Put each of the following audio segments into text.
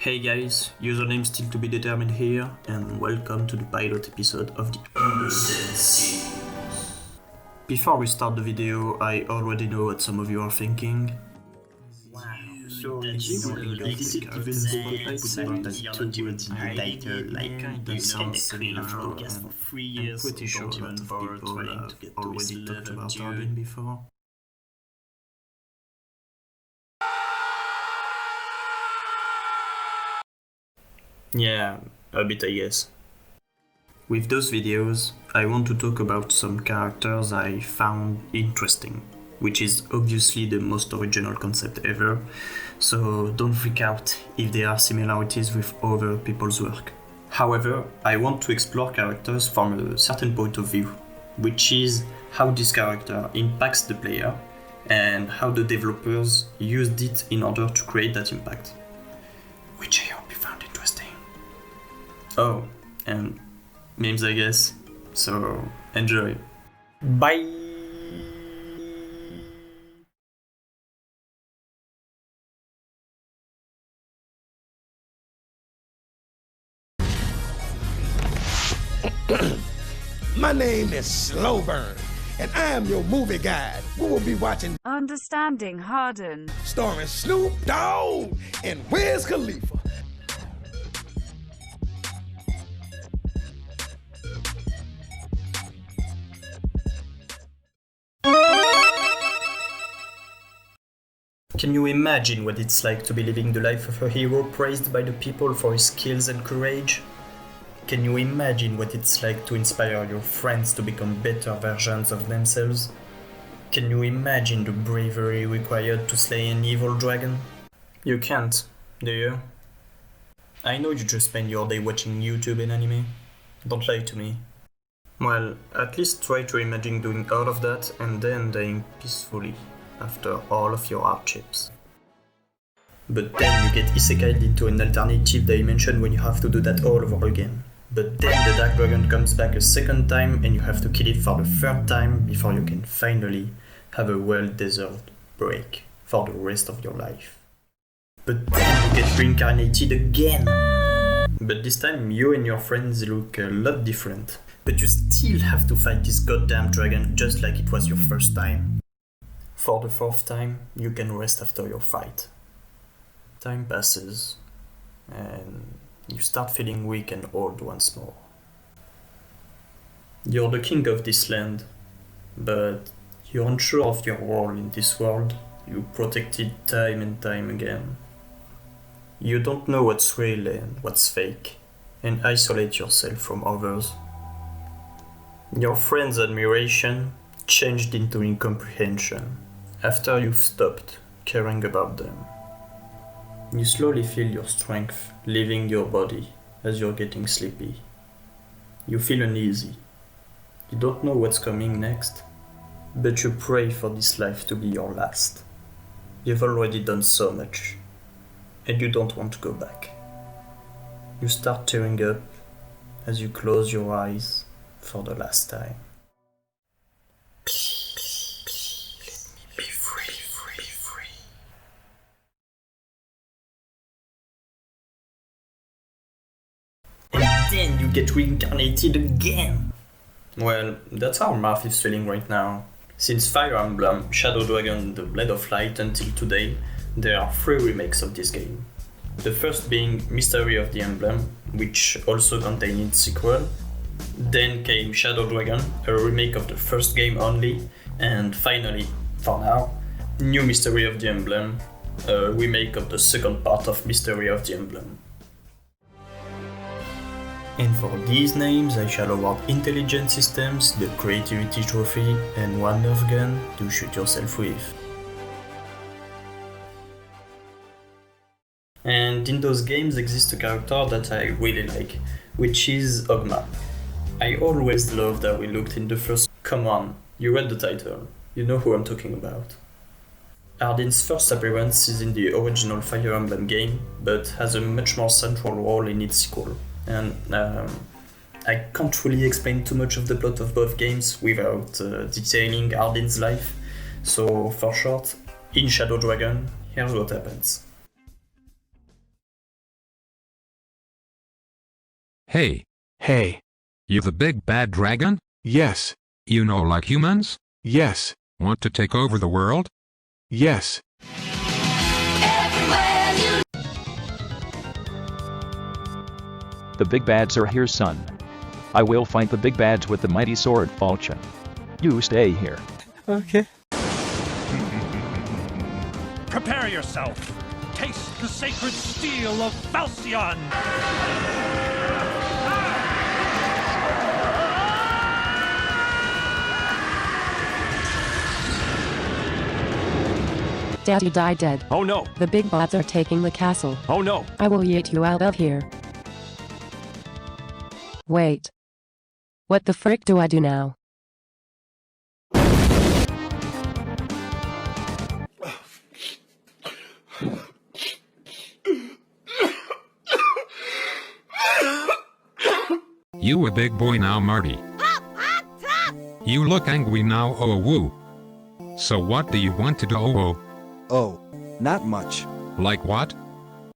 Hey guys, username still to be determined here, and welcome to the pilot episode of the Understand series. Before we start the video, I already know what some of you are thinking. Wow, so deceptive spotlight series two words in the title, like the Queen of podcast for 3 years. I'm pretty sure that people have already talked about Hardin before. Yeah, a bit I guess. With those videos, I want to talk about some characters I found interesting, which is obviously the most original concept ever, so don't freak out if there are similarities with other people's work. However, I want to explore characters from a certain point of view, which is how this character impacts the player and how the developers used it in order to create that impact, which I hope you found interesting. Oh, and memes I guess, so enjoy. Bye! My name is Slowburn, and I am your movie guide. We will be watching Understanding Hardin, starring Snoop Dogg and Wiz Khalifa. Can you imagine what it's like to be living the life of a hero praised by the people for his skills and courage? Can you imagine what it's like to inspire your friends to become better versions of themselves? Can you imagine the bravery required to slay an evil dragon? You can't, do you? I know you just spend your day watching YouTube and anime. Don't lie to me. Well, at least try to imagine doing all of that and then dying peacefully after all of your hardships. But then you get isekai'd into an alternative dimension when you have to do that all over again. But then the Dark Dragon comes back a second time and you have to kill it for the third time before you can finally have a well-deserved break for the rest of your life. But then you get reincarnated again! But this time you and your friends look a lot different. But you still have to fight this goddamn dragon just like it was your first time. For the fourth time, you can rest after your fight. Time passes, and you start feeling weak and old once more. You're the king of this land, but you're unsure of your role in this world you protected time and time again. You don't know what's real and what's fake, and isolate yourself from others. Your friends' admiration changed into incomprehension after you've stopped caring about them. You slowly feel your strength leaving your body as you're getting sleepy. You feel uneasy. You don't know what's coming next, but you pray for this life to be your last. You've already done so much, and you don't want to go back. You start tearing up as you close your eyes for the last time. Then you get reincarnated again. Well, that's how Marth is feeling right now. Since Fire Emblem, Shadow Dragon, The Blade of Light until today, there are 3 remakes of this game. The first being Mystery of the Emblem, which also contained its sequel. Then came Shadow Dragon, a remake of the first game only. And finally, for now, New Mystery of the Emblem, a remake of the second part of Mystery of the Emblem. And for these names, I shall award Intelligent Systems, the Creativity Trophy, and 1 Nerf gun to shoot yourself with. And in those games exists a character that I really like, which is Ogma. I always loved how he looked in the first. Come on, you read the title, you know who I'm talking about. Hardin's first appearance is in the original Fire Emblem game, but has a much more central role in its sequel. And I can't really explain too much of the plot of both games without detailing Hardin's life. So for short, in Shadow Dragon, here's what happens. Hey, Hey. you the big bad dragon? Yes. You know, like humans? Yes. Want to take over the world? Yes. The big bads are here, son. I will fight the big bads with the mighty sword falchion. You stay here. Okay. Prepare yourself. Taste the sacred steel of Falchion. Daddy died dead. Oh no. The big bots are taking the castle. Oh no. I will yeet you out of here. Wait. What the frick do I do now? You a big boy now, Marty. You look angry now, oh woo. So what do you want to do, oh? Oh, not much. Like what?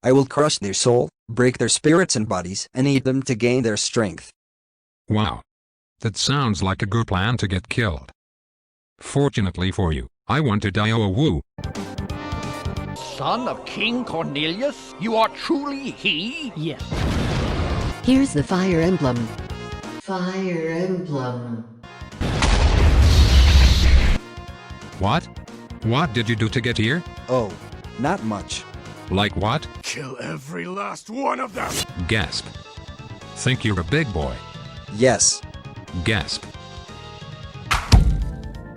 I will crush their soul, break their spirits and bodies, and eat them to gain their strength. Wow. That sounds like a good plan to get killed. Fortunately for you, I want to die, oh woo. Son of King Cornelius, you are truly he? Yes. Here's the Fire Emblem. Fire Emblem. What? What did you do to get here? Oh, not much. Like what? Kill every last one of them! Gasp. Think you're a big boy. Yes. Gasp.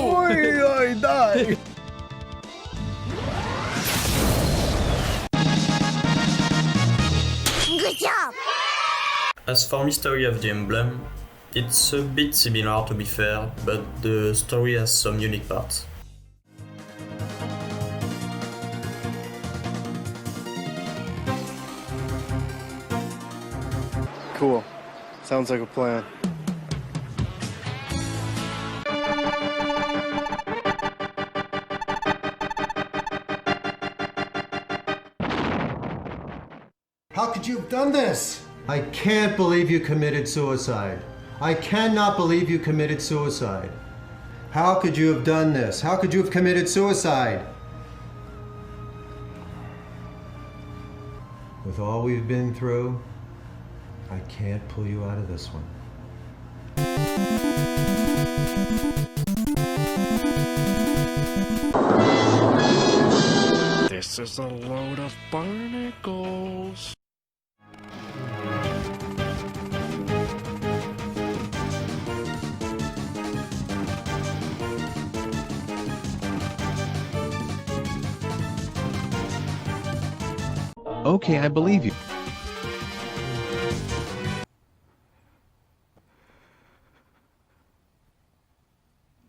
Oi, I die! Good job! As for Mystery of the Emblem, it's a bit similar to be fair, but the story has some unique parts. Cool. Sounds like a plan. How could you have done this? I can't believe you committed suicide. I cannot believe you committed suicide. How could you have done this? How could you have committed suicide? With all we've been through, I can't pull you out of this one. This is a load of barnacles. Okay, I believe you.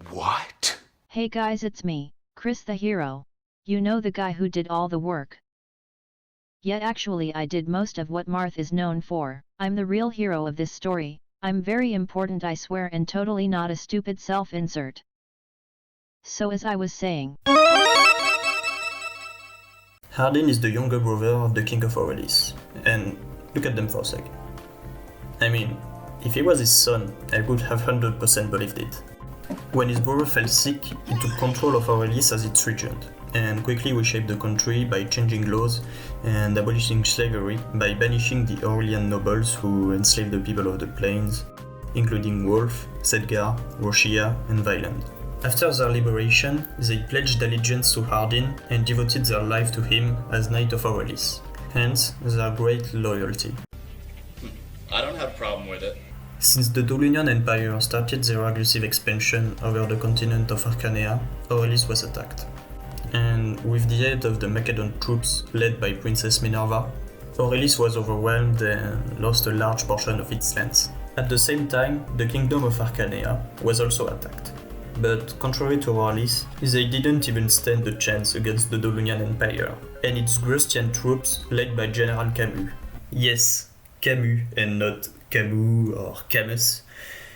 What? Hey guys, it's me, Chris the hero. You know, the guy who did all the work. Yet actually I did most of what Marth is known for. I'm the real hero of this story. I'm very important, I swear, and totally not a stupid self-insert. So as I was saying, Hardin is the younger brother of the King of Aurelis, and look at them for a second. I mean, if he was his son, I would have 100% believed it. When his brother fell sick, he took control of Aurelis as its regent, and quickly reshaped the country by changing laws and abolishing slavery by banishing the Aurelian nobles who enslaved the people of the plains, including Wolf, Sedgar, Roshia, and Violent. After their liberation, they pledged allegiance to Hardin and devoted their life to him as Knight of Aurelis, hence their great loyalty. I don't have a problem with it. Since the Dolumian Empire started their aggressive expansion over the continent of Arcanea, Aurelis was attacked. And with the aid of the Macedon troops led by Princess Minerva, Aurelis was overwhelmed and lost a large portion of its lands. At the same time, the Kingdom of Arcanea was also attacked. But contrary to Aurelis, they didn't even stand a chance against the Dolumian Empire and its Grustian troops led by General Camus. Yes, Camus and not Camus or Camus.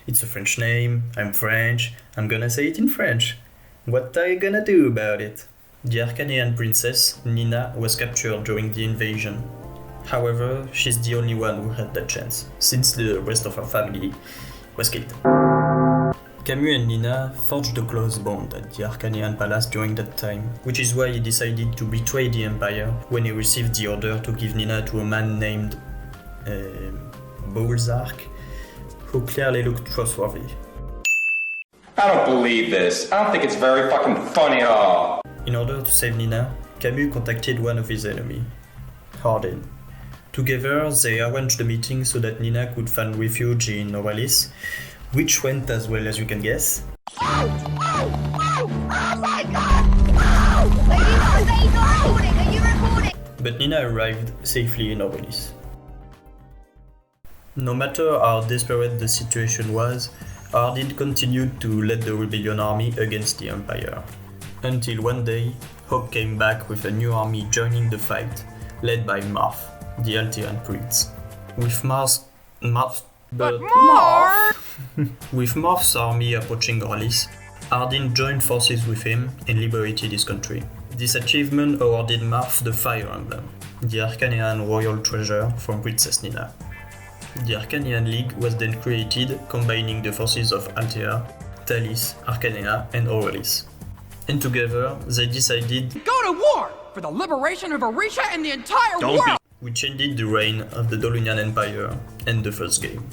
It's a French name, I'm French, I'm gonna say it in French. What are you gonna do about it? The Arcanean princess, Nina, was captured during the invasion. However, she's the only one who had that chance, since the rest of her family was killed. Camus and Nina forged a close bond at the Arcanian Palace during that time, which is why he decided to betray the Empire when he received the order to give Nina to a man named Balzac, who clearly looked trustworthy. I don't believe this. I don't think it's very fucking funny at all. In order to save Nina, Camus contacted one of his enemies, Hardin. Together, they arranged a meeting so that Nina could find refuge in Aurelis, which went as well as you can guess. Oh my god! Are you recording? But Nina arrived safely in Aurelis. No matter how desperate the situation was, Hardin continued to lead the rebellion army against the Empire. Until one day, Hope came back with a new army joining the fight, led by Marth, the Altiran prince. With With Marth's army approaching Aurelis, Hardin joined forces with him and liberated his country. This achievement awarded Marth the Fire Emblem, the Arcanian royal treasure from Princess Nina. The Arcanian League was then created, combining the forces of Altea, Talis, Arcania, and Aurelis. And together, they decided go to war for the liberation of Orisha and the entire world! Which ended the reign of the Dolunian Empire and the first game.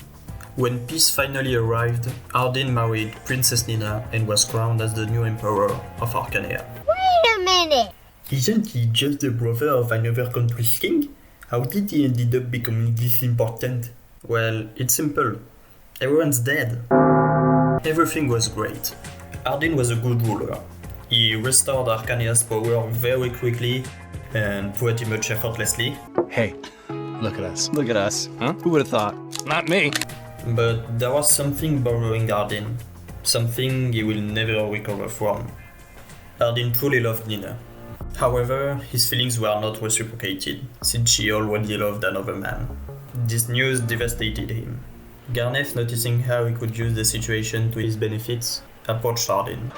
When peace finally arrived, Hardin married Princess Nina and was crowned as the new emperor of Arcania. Wait a minute! Isn't he just the brother of another country's king? How did he end up becoming this important? Well, it's simple. Everyone's dead. Everything was great. Hardin was a good ruler. He restored Arcania's power very quickly and pretty much effortlessly. Hey, look at us. Look at us. Huh? Who would have thought? Not me. But there was something bothering Hardin. Something he will never recover from. Hardin truly loved Nina. However, his feelings were not reciprocated, since she already loved another man. This news devastated him. Garneth, noticing how he could use the situation to his benefits, approached Hardin.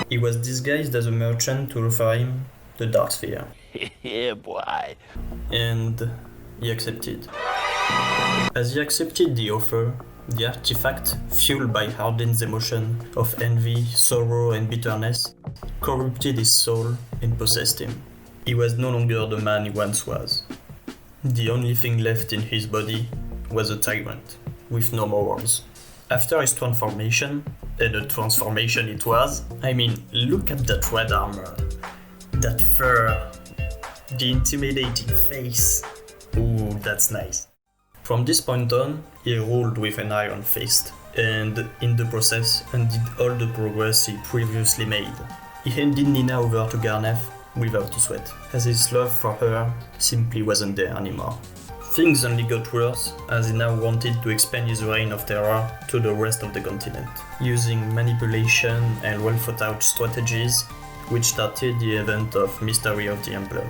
He was disguised as a merchant to offer him the Dark Sphere. Yeah, boy. And he accepted. As he accepted the offer, the artifact, fueled by Hardin's emotion of envy, sorrow, and bitterness, corrupted his soul and possessed him. He was no longer the man he once was. The only thing left in his body was a tyrant, with no morals. After his transformation, and a transformation it was, I mean, look at that red armor, that fur, the intimidating face. Ooh, that's nice. From this point on, he ruled with an iron fist, and in the process undid all the progress he previously made. He handed Nina over to Garneth without a sweat, as his love for her simply wasn't there anymore. Things only got worse as he now wanted to expand his reign of terror to the rest of the continent, using manipulation and well thought out strategies, which started the event of Mystery of the Emblem.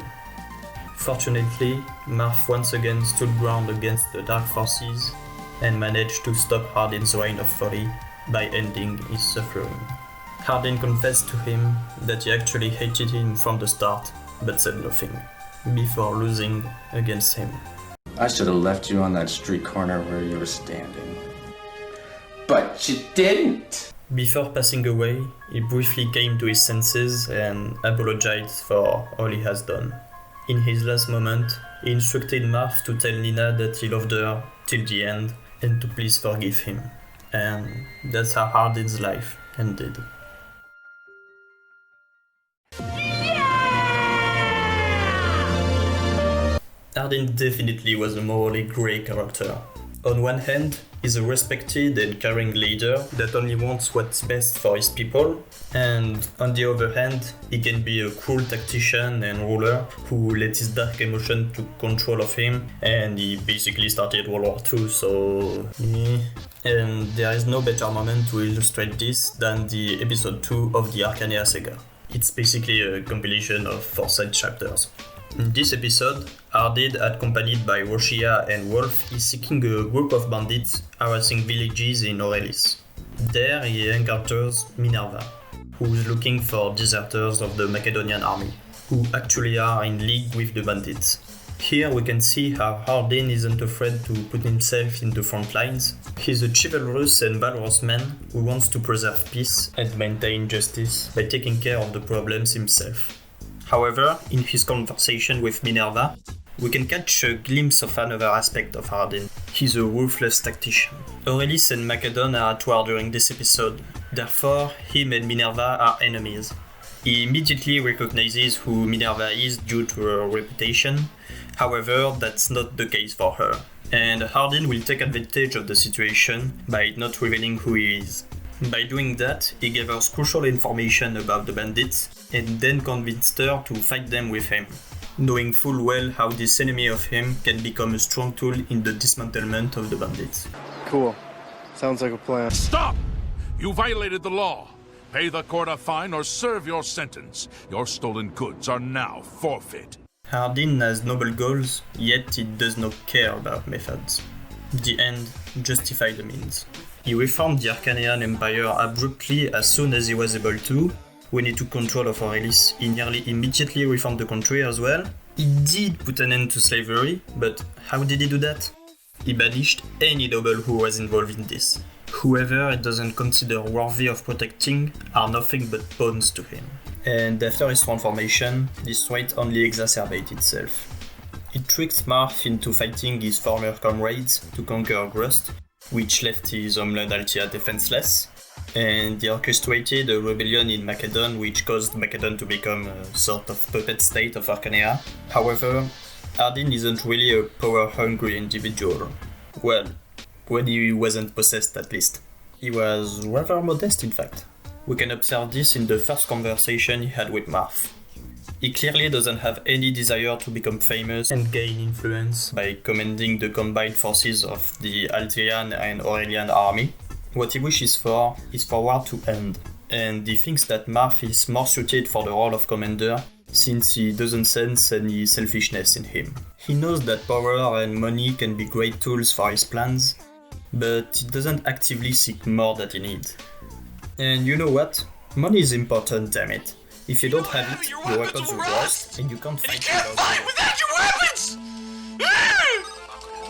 Fortunately, Marth once again stood ground against the dark forces and managed to stop Hardin's reign of folly by ending his suffering. Hardin confessed to him that he actually hated him from the start, but said nothing, before losing against him. I should have left you on that street corner where you were standing. But you didn't! Before passing away, he briefly came to his senses and apologized for all he has done. In his last moment, he instructed Marth to tell Nina that he loved her till the end and to please forgive him. And that's how Hardin's life ended. Hardin definitely was a morally grey character. On one hand, he's a respected and caring leader that only wants what's best for his people, and on the other hand, he can be a cruel tactician and ruler who let his dark emotion take control of him, and he basically started World War II, so... And there is no better moment to illustrate this than the episode 2 of the Arcania saga. It's basically a compilation of 4 side chapters. In this episode, Hardin, accompanied by Roshia and Wolf, is seeking a group of bandits harassing villages in Aurelis. There he encounters Minerva, who is looking for deserters of the Macedonian army, who actually are in league with the bandits. Here we can see how Hardin isn't afraid to put himself in the front lines. He's a chivalrous and valorous man who wants to preserve peace and maintain justice by taking care of the problems himself. However, in his conversation with Minerva, we can catch a glimpse of another aspect of Hardin. He's a ruthless tactician. Aurelis and Macedon are at war during this episode, therefore him and Minerva are enemies. He immediately recognizes who Minerva is due to her reputation, however that's not the case for her, and Hardin will take advantage of the situation by not revealing who he is. By doing that, he gave her crucial information about the bandits and then convinced her to fight them with him, knowing full well how this enemy of him can become a strong tool in the dismantlement of the bandits. Cool. Sounds like a plan. Stop! You violated the law. Pay the court a fine or serve your sentence. Your stolen goods are now forfeit. Hardin has noble goals, yet he does not care about methods. The end justified the means. He reformed the Arcanian Empire abruptly as soon as he was able to. When he took control of Aurelis, he nearly immediately reformed the country as well. He did put an end to slavery, but how did he do that? He banished any noble who was involved in this. Whoever he doesn't consider worthy of protecting are nothing but pawns to him. And after his transformation, this trait only exacerbates itself. He tricked Marth into fighting his former comrades to conquer Grust, which left his homeland Altia defenseless, and he orchestrated a rebellion in Macedon which caused Macedon to become a sort of puppet state of Arcania. However, Hardin isn't really a power-hungry individual. Well, when he wasn't possessed at least. He was rather modest in fact. We can observe this in the first conversation he had with Marth. He clearly doesn't have any desire to become famous and gain influence by commanding the combined forces of the Altian and Aurelian army. What he wishes for is for war to end, and he thinks that Marth is more suited for the role of commander since he doesn't sense any selfishness in him. He knows that power and money can be great tools for his plans, but he doesn't actively seek more than he needs. And you know what? Money is important, damn it. If you don't have it, your weapons will rust, and you can't fight without your weapons!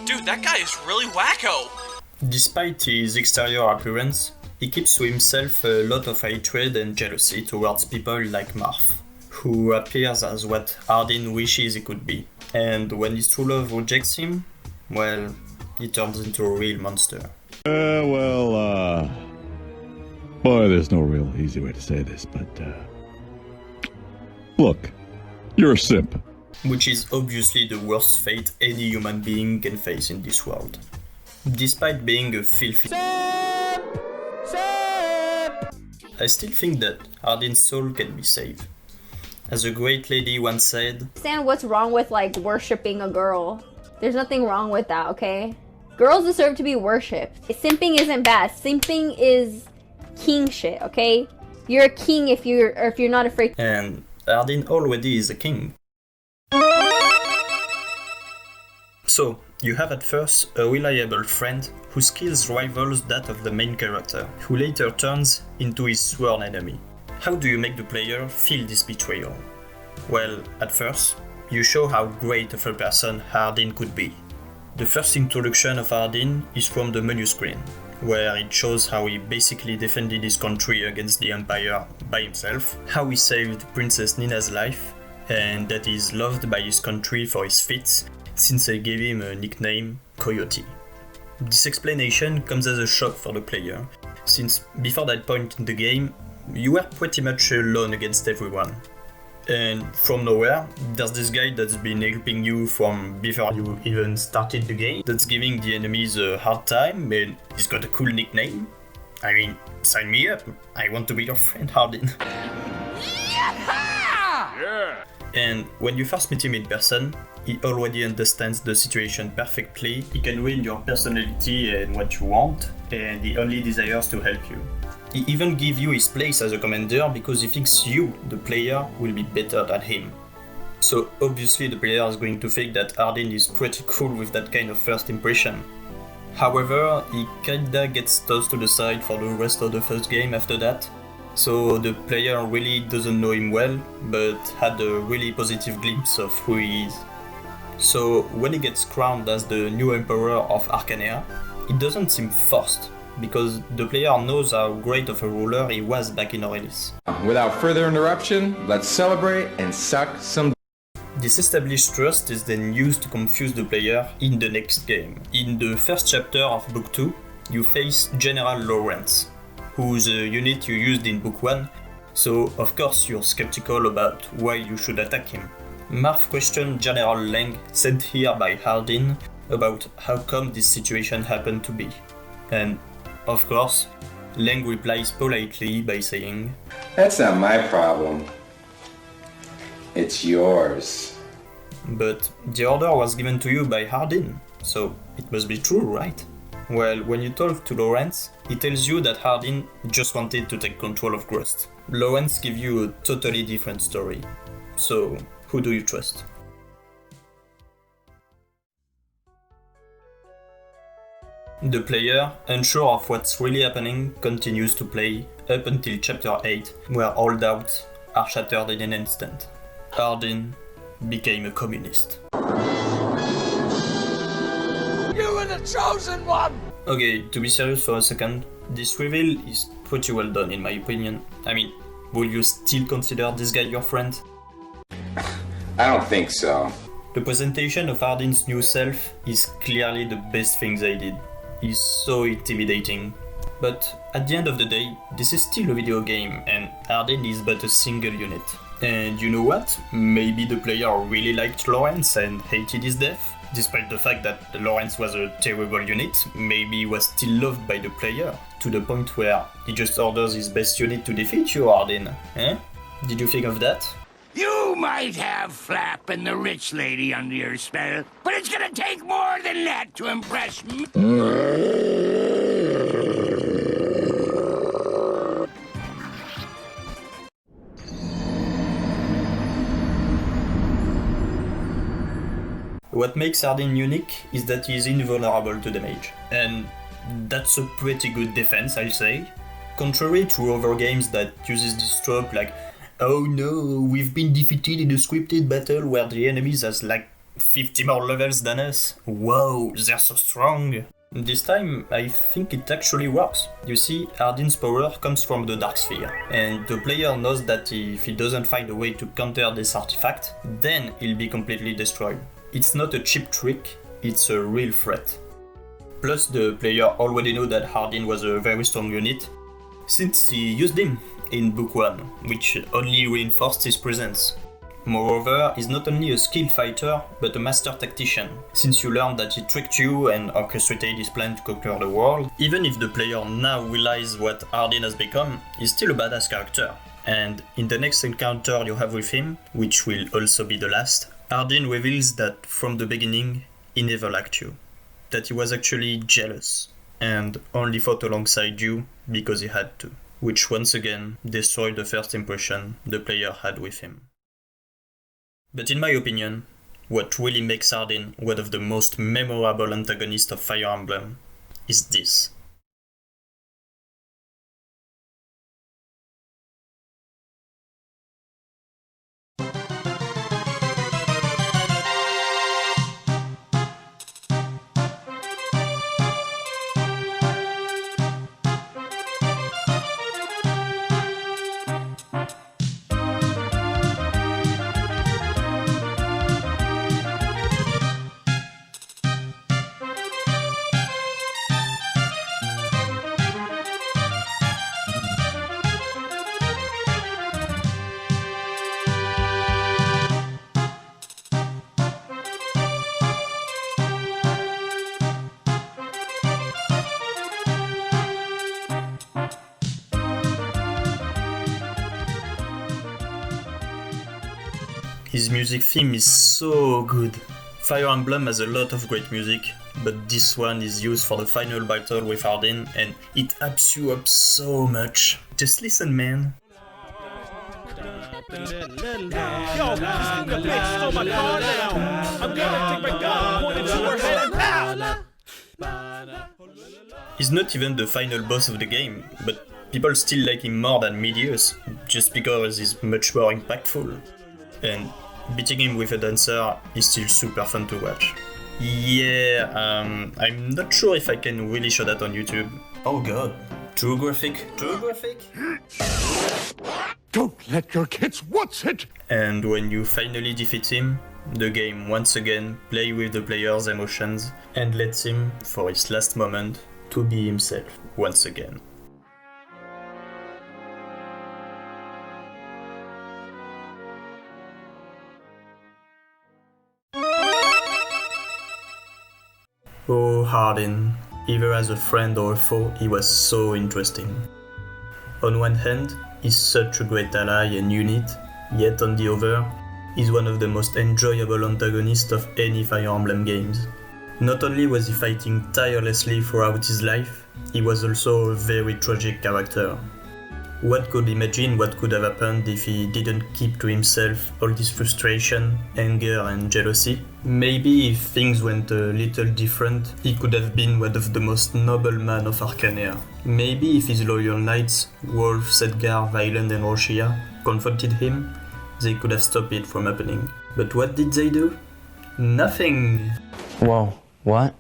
Dude, that guy is really wacko! Despite his exterior appearance, he keeps to himself a lot of hatred and jealousy towards people like Marth, who appears as what Hardin wishes he could be. And when his true love rejects him, well, he turns into a real monster. Boy, there's no real easy way to say this, but, look, you're a simp. Which is obviously the worst fate any human being can face in this world. Despite being a filthy... I still think that Hardin's soul can be saved. As a great lady once said... Understand what's wrong with, like, worshipping a girl. There's nothing wrong with that, okay? Girls deserve to be worshipped. Simping isn't bad. Simping is king shit, okay? You're a king if you're not afraid. And Hardin already is a king. So, you have at first a reliable friend whose skills rivals that of the main character, who later turns into his sworn enemy. How do you make the player feel this betrayal? Well, at first, you show how great of a person Hardin could be. The first introduction of Hardin is from the menu screen, where it shows how he basically defended his country against the Empire by himself, how he saved Princess Nina's life, and that he is loved by his country for his feats, since they gave him a nickname, Coyote. This explanation comes as a shock for the player, since before that point in the game, you were pretty much alone against everyone. And from nowhere, there's this guy that's been helping you from before you even started the game, that's giving the enemies a hard time, and he's got a cool nickname. I mean, sign me up, I want to be your friend, Hardin. Yeah! And when you first meet him in person, he already understands the situation perfectly, he can read your personality and what you want, and he only desires to help you. He even gives you his place as a commander because he thinks you, the player, will be better than him. So obviously the player is going to think that Hardin is pretty cool with that kind of first impression. However, he kinda gets tossed to the side for the rest of the first game after that, so the player really doesn't know him well, but had a really positive glimpse of who he is. So when he gets crowned as the new emperor of Arcanea, it doesn't seem forced, because the player knows how great of a ruler he was back in Aurelis. Without further interruption, let's celebrate and suck some. This established trust is then used to confuse the player in the next game. In the first chapter of Book 2, you face General Lawrence, who's a unit you used in Book 1, so of course you're skeptical about why you should attack him. Marv questioned General Lang, sent here by Hardin, about how come this situation happened to be. And, of course, Lang replies politely by saying, "That's not my problem. It's yours." But the order was given to you by Hardin, so it must be true, right? Well, when you talk to Lawrence, he tells you that Hardin just wanted to take control of Grust. Lawrence gives you a totally different story. So, who do you trust? The player, unsure of what's really happening, continues to play up until chapter 8, where all doubts are shattered in an instant. Hardin became a communist. You were the chosen one! Okay, to be serious for a second, this reveal is pretty well done in my opinion. I mean, will you still consider this guy your friend? I don't think so. The presentation of Hardin's new self is clearly the best thing they did. He's so intimidating. But at the end of the day, this is still a video game and Hardin is but a single unit. And you know what? Maybe the player really liked Lawrence and hated his death. Despite the fact that Lawrence was a terrible unit, maybe he was still loved by the player, to the point where he just orders his best unit to defeat you, Hardin. Eh? Did you think of that? You might have Flap and the rich lady under your spell, but it's gonna take more than that to impress me. What makes Hardin unique is that he is invulnerable to damage, and that's a pretty good defense, I'll say. Contrary to other games that uses this trope like, oh no, we've been defeated in a scripted battle where the enemies has like 50 more levels than us. Whoa, they're so strong. This time, I think it actually works. You see, Hardin's power comes from the Dark Sphere, and the player knows that if he doesn't find a way to counter this artifact, then he'll be completely destroyed. It's not a cheap trick, it's a real threat. Plus, the player already knew that Hardin was a very strong unit, since he used him in Book 1, which only reinforced his presence. Moreover, he's not only a skilled fighter, but a master tactician, since you learned that he tricked you and orchestrated his plan to conquer the world. Even if the player now realizes what Hardin has become, he's still a badass character. And in the next encounter you have with him, which will also be the last, Hardin reveals that from the beginning, he never liked you. That he was actually jealous, and only fought alongside you because he had to. Which once again destroyed the first impression the player had with him. But in my opinion, what really makes Hardin one of the most memorable antagonists of Fire Emblem is this. His music theme is so good. Fire Emblem has a lot of great music, but this one is used for the final battle with Hardin and it amps you up so much. Just listen, man. Yo, this nigga bitch stole my car now. I'm gonna take my gun, point it to her head and pow! He's not even the final boss of the game, but people still like him more than Medius, just because he's much more impactful. And beating him with a dancer is still super fun to watch. Yeah, I'm not sure if I can really show that on YouTube. Oh god. Too graphic? Too graphic? Don't let your kids watch it! And when you finally defeat him, the game once again plays with the player's emotions and lets him, for his last moment, to be himself once again. Oh, Hardin. Either as a friend or a foe, he was so interesting. On one hand, he's such a great ally and unit, yet on the other, he's one of the most enjoyable antagonists of any Fire Emblem games. Not only was he fighting tirelessly throughout his life, he was also a very tragic character. One could imagine what could have happened if he didn't keep to himself all this frustration, anger and jealousy. Maybe if things went a little different, he could have been one of the most noble men of Arcania. Maybe if his loyal knights, Wolf, Sedgar, Violen and Roshia, confronted him, they could have stopped it from happening. But what did they do? Nothing! Whoa, what?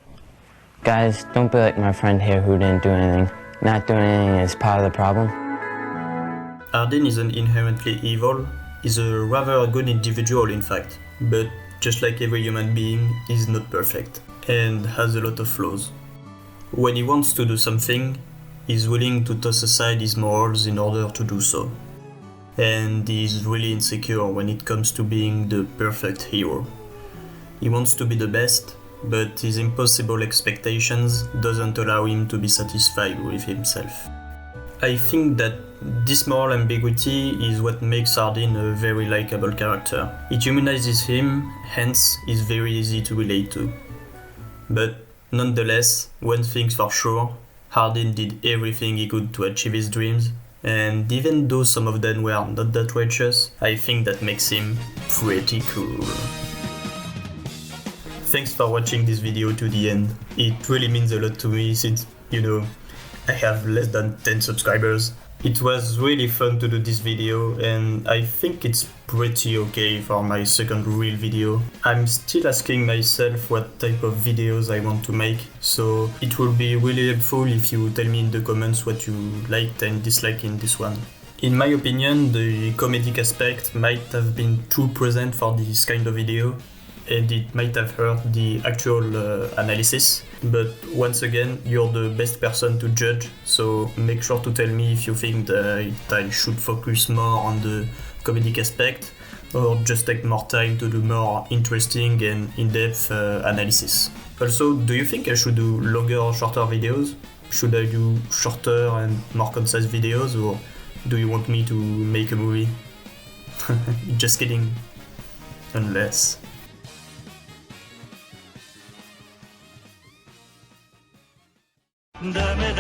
Guys, don't be like my friend here who didn't do anything. Not doing anything is part of the problem. Hardin isn't inherently evil, he's a rather good individual in fact, but just like every human being, he's not perfect, and has a lot of flaws. When he wants to do something, he's willing to toss aside his morals in order to do so. And he's really insecure when it comes to being the perfect hero. He wants to be the best, but his impossible expectations doesn't allow him to be satisfied with himself. I think that this moral ambiguity is what makes Hardin a very likable character. It humanizes him, hence is very easy to relate to. But nonetheless, one thing's for sure, Hardin did everything he could to achieve his dreams, and even though some of them were not that righteous, I think that makes him pretty cool. Thanks for watching this video to the end. It really means a lot to me since, I have less than 10 subscribers. It was really fun to do this video and I think it's pretty okay for my second real video. I'm still asking myself what type of videos I want to make, so it will be really helpful if you tell me in the comments what you liked and disliked in this one. In my opinion, the comedic aspect might have been too present for this kind of video, and it might have hurt the actual analysis. But once again, you're the best person to judge, so make sure to tell me if you think that I should focus more on the comedic aspect, or just take more time to do more interesting and in-depth analysis. Also, do you think I should do longer or shorter videos? Should I do shorter and more concise videos, or do you want me to make a movie? Just kidding. Unless... Dame